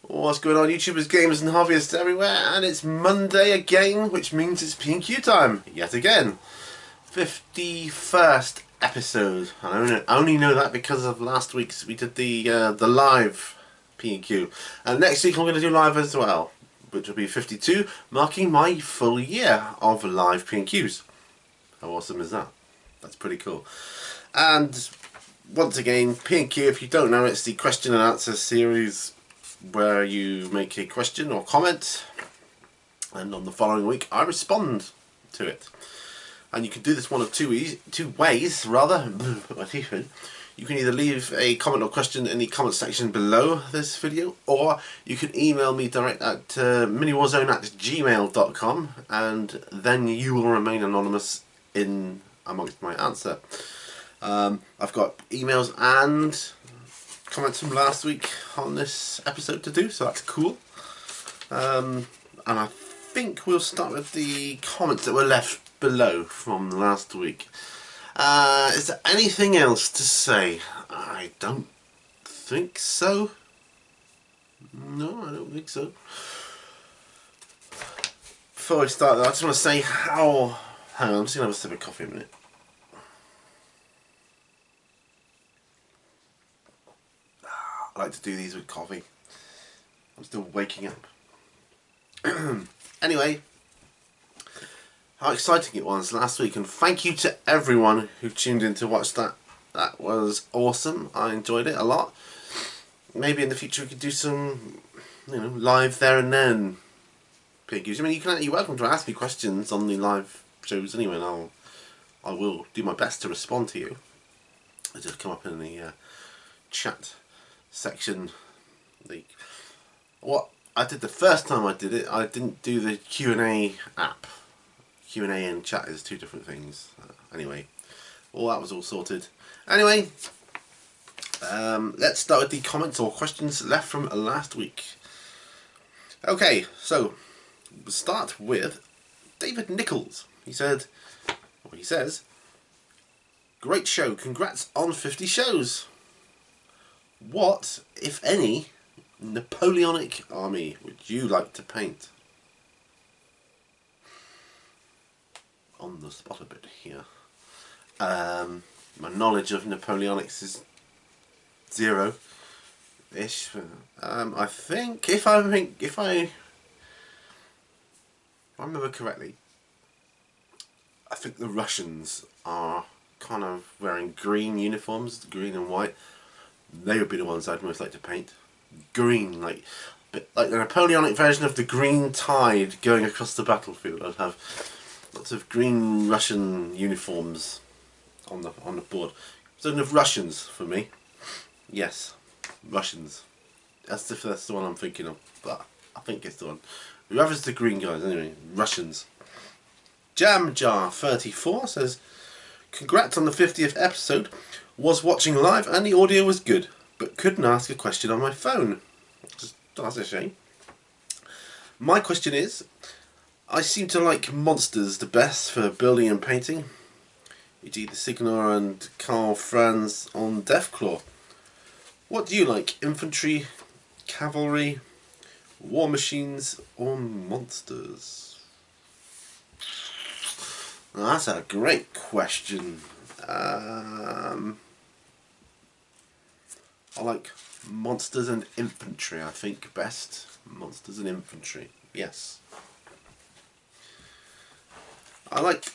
What's going on, YouTubers, gamers and hobbyists everywhere? And it's Monday again, which means it's P&Q time yet again. 51st episode. I only know that because of last week's. We did the live P&Q, and next week I'm going to do live as well, which will be 52, marking my full year of live P&Qs. How awesome is that? That's pretty cool. And once again, P&Q, if you don't know, it's the question and answer series where you make a question or comment, and on the following week I respond to it. And you can do this one of two ways. You can either leave a comment or question in the comment section below this video, or you can email me direct at miniwarzone@gmail.com, and then you will remain anonymous in amongst my answer. I've got emails and comments from last week on this episode to do, so that's cool. And I think we'll start with the comments that were left below from last week. Is there anything else to say? I don't think so. No, I don't think so. Before I start though, I just want to say how... Hang on, I'm just going to have a sip of coffee a minute. I like to do these with coffee. I'm still waking up. Anyway, how exciting it was last week, and thank you to everyone who tuned in to watch that. That was awesome. I enjoyed it a lot. Maybe in the future we could do some, live there and then P&Qs. I mean, you're welcome to ask me questions on the live shows anyway, and I will do my best to respond to you. I just come up in the chat section. What I did the first time I did it, I didn't do the Q&A app. Q&A and chat is two different things. Anyway, all that was all sorted. Anyway, let's start with the comments or questions left from last week. Okay, so we'll start with David Nichols. He says, "Great show, congrats on 50 shows. What, if any, Napoleonic army would you like to paint?" On the spot a bit here. My knowledge of Napoleonics is zero-ish. I think if I remember correctly, I think the Russians are kind of wearing green uniforms, green and white. They would be the ones I'd most like to paint. Green, like the Napoleonic version of the green tide going across the battlefield. I'd have lots of green Russian uniforms on the board. So enough Russians for me. Yes, Russians. That's the one I'm thinking of, but I think it's the one. Whoever's the green guys, anyway, Russians. Jamjar34 says, "Congrats on the 50th episode. Was watching live and the audio was good, but couldn't ask a question on my phone. That's a shame. My question is, I seem to like monsters the best for building and painting, e.g. the Signor and Carl Franz on Deathclaw. What do you like, infantry, cavalry, war machines, or monsters?" Now, that's a great question. I like monsters and infantry, I think, best. Monsters and infantry, yes. I like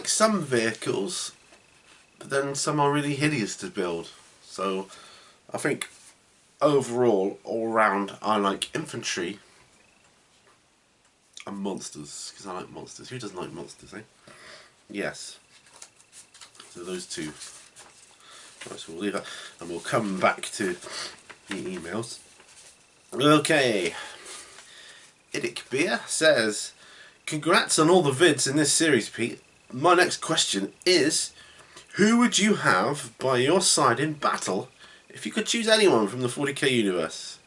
some vehicles, but then some are really hideous to build. So I think overall, all round, I like infantry and monsters, because I like monsters. Who doesn't like monsters, eh? Yes. So those two. Right, so we'll leave that, and we'll come back to the emails. Okay. Idic Beer says, "Congrats on all the vids in this series, Pete. My next question is, who would you have by your side in battle if you could choose anyone from the 40k universe?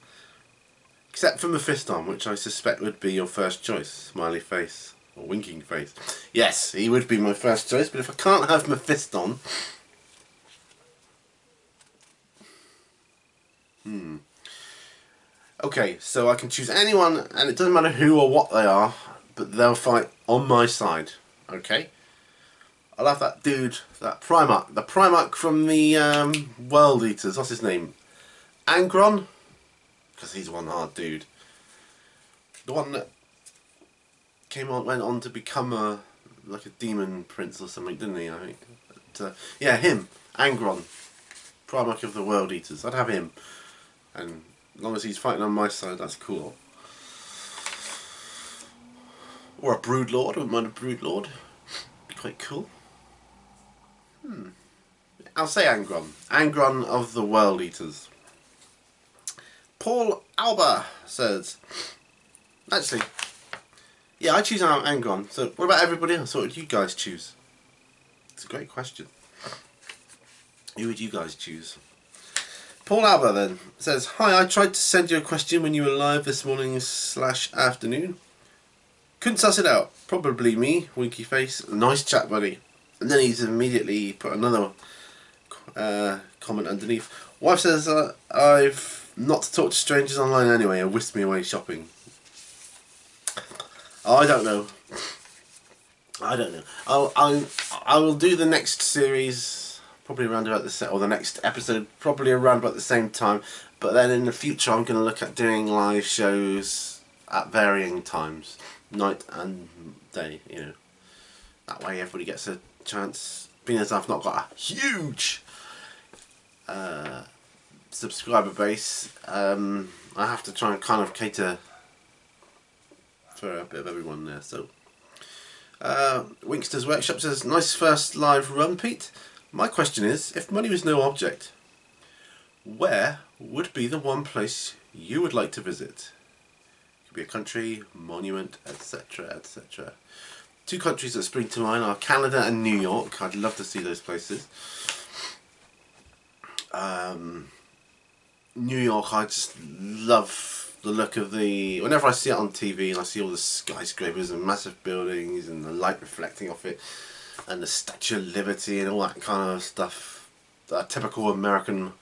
Except for Mephiston, which I suspect would be your first choice." Smiley face. Or winking face. Yes, he would be my first choice, but if I can't have Mephiston... Okay, so I can choose anyone, and it doesn't matter who or what they are, but they'll fight on my side. Okay? I love that dude, that Primarch. The Primarch from the World Eaters. What's his name? Angron? Because he's one hard dude. The one that went on to become like a demon prince or something, didn't he? I think. But, yeah, him. Angron. Primarch of the World Eaters. I'd have him. And as long as he's fighting on my side, that's cool. Or a Broodlord. I wouldn't mind a Broodlord. Be quite cool. I'll say Angron. Angron of the World Eaters. Paul Alba says, actually, yeah, I choose Angron. So what about everybody else? What would you guys choose? It's a great question. Who would you guys choose? Paul Alba then says, hi, I tried to send you a question when you were live this morning / afternoon. Couldn't suss it out. Probably me, winky face. Nice chat, buddy. And then he's immediately put another comment underneath. Wife says, I've not to talk to strangers online anyway and whisked me away shopping. Oh, I don't know. I don't know. I will do the next series probably around about or the next episode probably around about the same time. But then in the future, I'm going to look at doing live shows at varying times, night and day. You know, that way everybody gets a chance. Being as I've not got a huge subscriber base, I have to try and kind of cater for a bit of everyone there. So. Winkster's Workshop says, nice first live run, Pete. My question is, if money was no object, where would be the one place you would like to visit? It could be a country, monument, etc, etc. Two countries that spring to mind are Canada and New York. I'd love to see those places. New York, I just love the look of whenever I see it on TV and I see all the skyscrapers and massive buildings and the light reflecting off it and the Statue of Liberty and all that kind of stuff, a typical American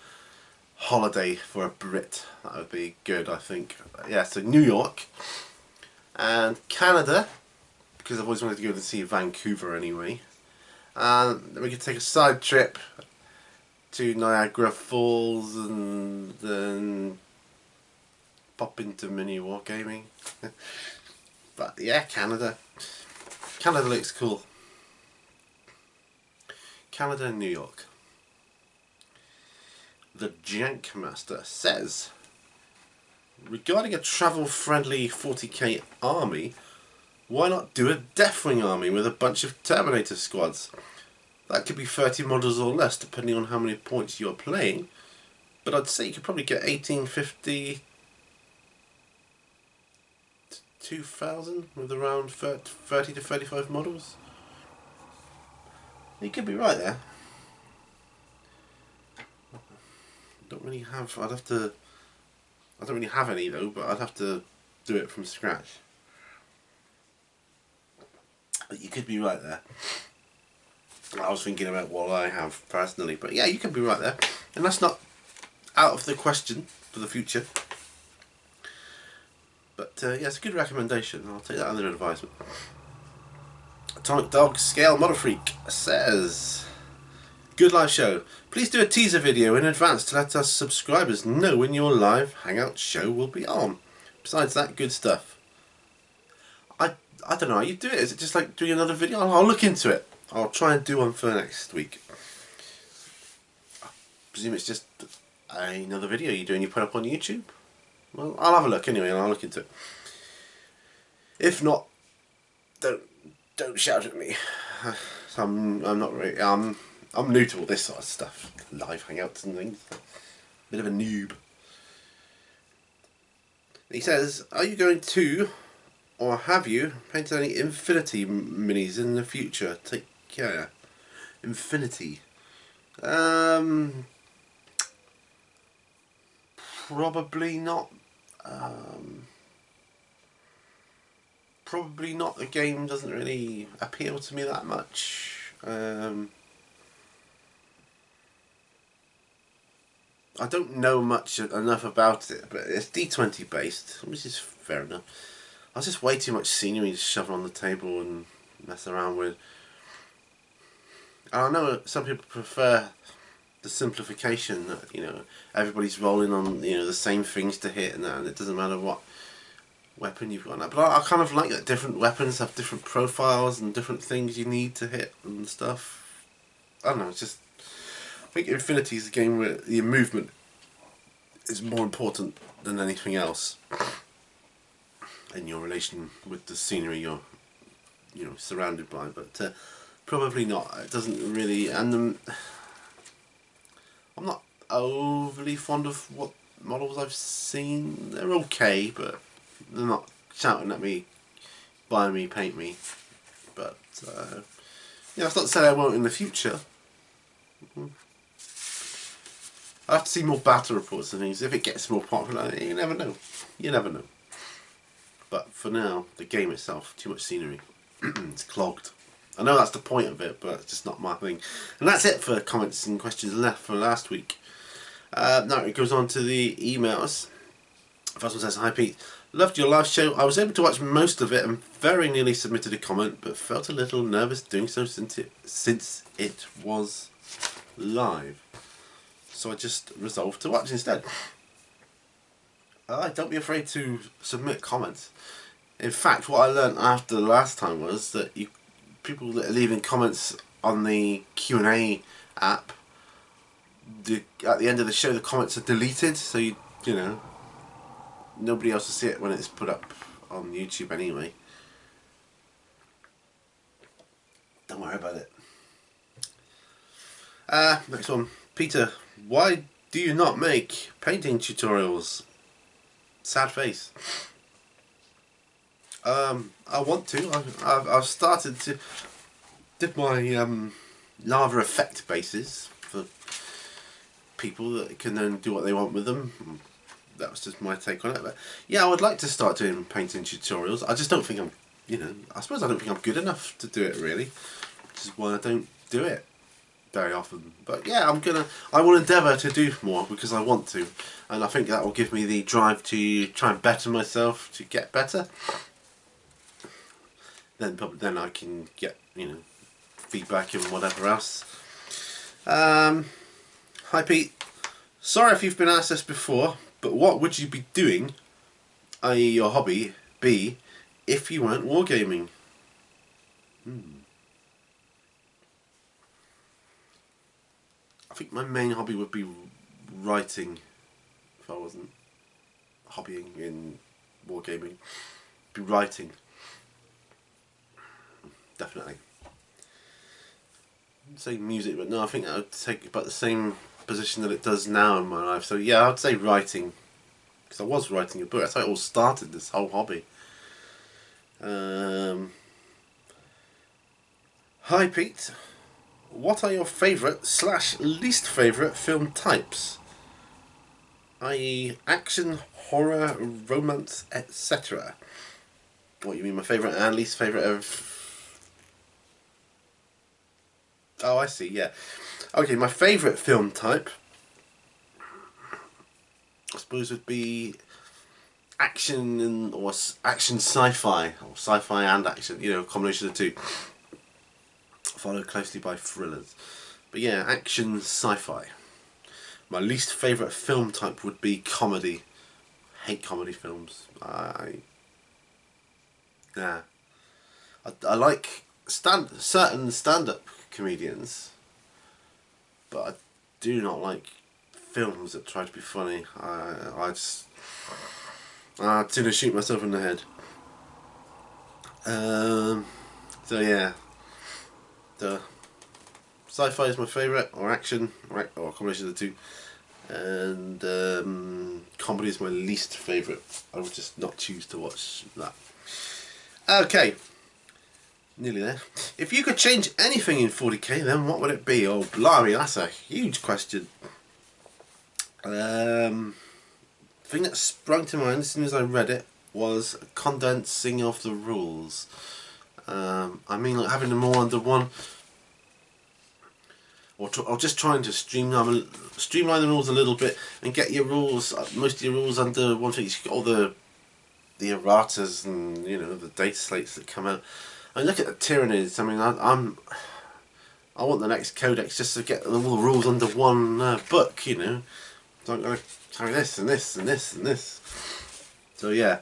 holiday for a Brit, that would be good, I think. Yeah, so New York and Canada, because I've always wanted to go to see Vancouver anyway, and then we could take a side trip to Niagara Falls and then pop into mini wargaming. But yeah, Canada looks cool. Canada and New York. The Jank Master says, regarding a travel friendly 40k army, why not do a Deathwing army with a bunch of Terminator squads? That could be 30 models or less depending on how many points you're playing, but I'd say you could probably get 1850 2000 with around 30 to 35 models. You could be right there. Don't really have. I don't really have any though, but I'd have to do it from scratch. But you could be right there. I was thinking about what I have personally, but yeah, you could be right there, and that's not out of the question for the future. But yeah, it's a good recommendation. I'll take that under advisement. Atomic Dog Scale Model Freak says, good live show. Please do a teaser video in advance to let us subscribers know when your live hangout show will be on. Besides that, good stuff. I don't know how you do it. Is it just like doing another video? I'll look into it. I'll try and do one for next week. I presume it's just another video you do and you put up on YouTube? Well, I'll have a look anyway and I'll look into it. If not, don't shout at me. I'm not really, I'm new to all this sort of stuff. Live hangouts and things. Bit of a noob. He says, are you going to, or have you, painted any Infinity minis in the future? Take care. Infinity. Probably not. Probably not. The game doesn't really appeal to me that much. I don't know much enough about it, but it's D20 based, which is fair enough. I was just way too much scenery to shove on the table and mess around with. I know some people prefer the simplification that, you know, everybody's rolling on, you know, the same things to hit and that, and it doesn't matter what weapon you've got. But I kind of like that different weapons have different profiles and different things you need to hit and stuff. I don't know, it's just, I think Infinity is a game where the movement is more important than anything else in your relation with the scenery you're, you know, surrounded by. But probably not. It doesn't really, and I'm not overly fond of what models I've seen. They're okay, but they're not shouting at me, buy me, paint me. But yeah, that's not to say I won't in the future. I have to see more battle reports and things. If it gets more popular, you never know. You never know. But for now, the game itself, too much scenery. It's clogged. I know that's the point of it, but it's just not my thing. And that's it for comments and questions left for last week. Now it goes on to the emails. First one says, "Hi Pete, loved your live show. I was able to watch most of it and very nearly submitted a comment, but felt a little nervous doing so since it was live. So I just resolved to watch instead." Don't be afraid to submit comments. In fact, what I learned after the last time was that people that are leaving comments on the Q&A app, at the end of the show the comments are deleted, so you know, nobody else will see it when it's put up on YouTube anyway. Don't worry about it. Next one. Peter, why do you not make painting tutorials? Sad face. I want to. I've started to did my lava effect bases for people that can then do what they want with them. That was just my take on it. But yeah, I would like to start doing painting tutorials. I just don't think I'm, you know, I suppose I don't think I'm good enough to do it really, which is why I don't do it very often. But yeah, I will endeavour to do more because I want to, and I think that will give me the drive to try and better myself, to get better. Then I can get, you know, feedback and whatever else. Hi Pete, sorry if you've been asked this before, but what would you be doing, i.e. your hobby, be if you weren't wargaming? I think my main hobby would be writing. If I wasn't hobbying in wargaming, be writing. Definitely. I'd say music, but no, I think that would take about the same position that it does now in my life. So yeah, I'd say writing, because I was writing a book. That's how it all started, this whole hobby. Hi Pete, what are your favourite / least favourite film types? I.e. action, horror, romance, etc. What, you mean my favourite and least favourite of... Oh, I see, yeah. Okay, my favourite film type, I suppose, would be action or action sci-fi, or sci-fi and action, you know, a combination of the two. Followed closely by thrillers. But yeah, action sci-fi. My least favourite film type would be comedy. Hate comedy films. Nah. I like certain stand-up comedians, but I do not like films that try to be funny. I'd sooner shoot myself in the head. So yeah, the sci-fi is my favourite, or action, or a combination of the two, and comedy is my least favourite. I would just not choose to watch that. Okay, nearly there. If you could change anything in 40k, then what would it be? Oh blimey, that's a huge question. The thing that sprung to mind as soon as I read it was condensing of the rules. I mean, like having them all under one. or just trying to streamline the rules a little bit and get your rules, most of your rules under one thing. You've got all the erratas and the data slates that come out. I look at the tyrannies. I mean, I want the next codex just to get all the rules under one book. So I'm going to carry this and this and this and this. So yeah,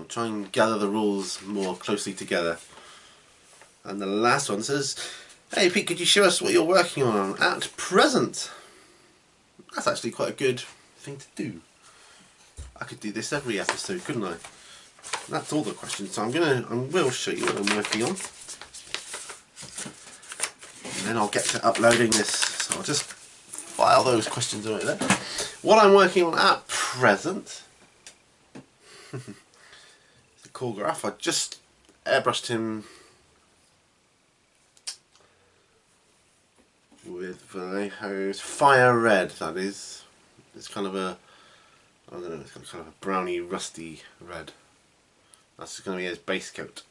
try and gather the rules more closely together. And the last one says, "Hey Pete, could you show us what you're working on at present?" That's actually quite a good thing to do. I could do this every episode, couldn't I? That's all the questions. So I will show you what I'm working on. And then I'll get to uploading this. So I'll just file those questions away there. What I'm working on at present. It's a cool graph. I just airbrushed him with fire red. That is. It's kind of a, I don't know, it's kind of a browny, rusty red. That's going to be his base coat.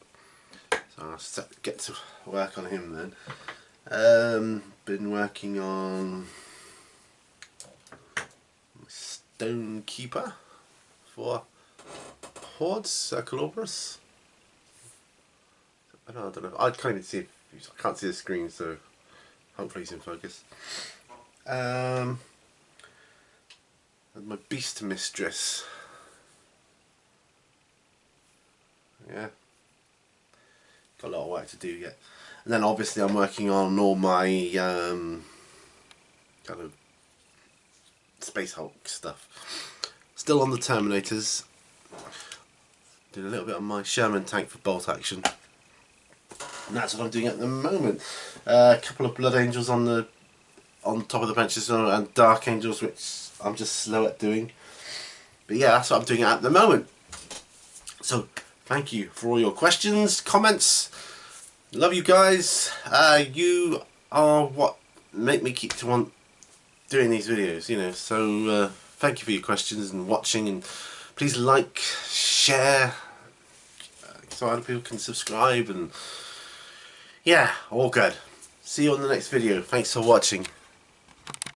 So I'll get to work on him then. Been working on Stone Keeper for Hordes, Circolobrus. I don't know. I can't even see. I can't see the screen, so hopefully he's in focus. And my Beast Mistress. Yeah, got a lot of work to do yet. And then obviously I'm working on all my kind of Space Hulk stuff. Still on the Terminators. Doing a little bit on my Sherman tank for bolt action. And that's what I'm doing at the moment. A couple of Blood Angels on top of the benches and Dark Angels, which I'm just slow at doing. But yeah, that's what I'm doing at the moment. So thank you for all your questions, comments. Love you guys. You are what make me keep doing these videos, So thank you for your questions and watching, and please like, share, so other people can subscribe, and yeah, all good. See you on the next video. Thanks for watching.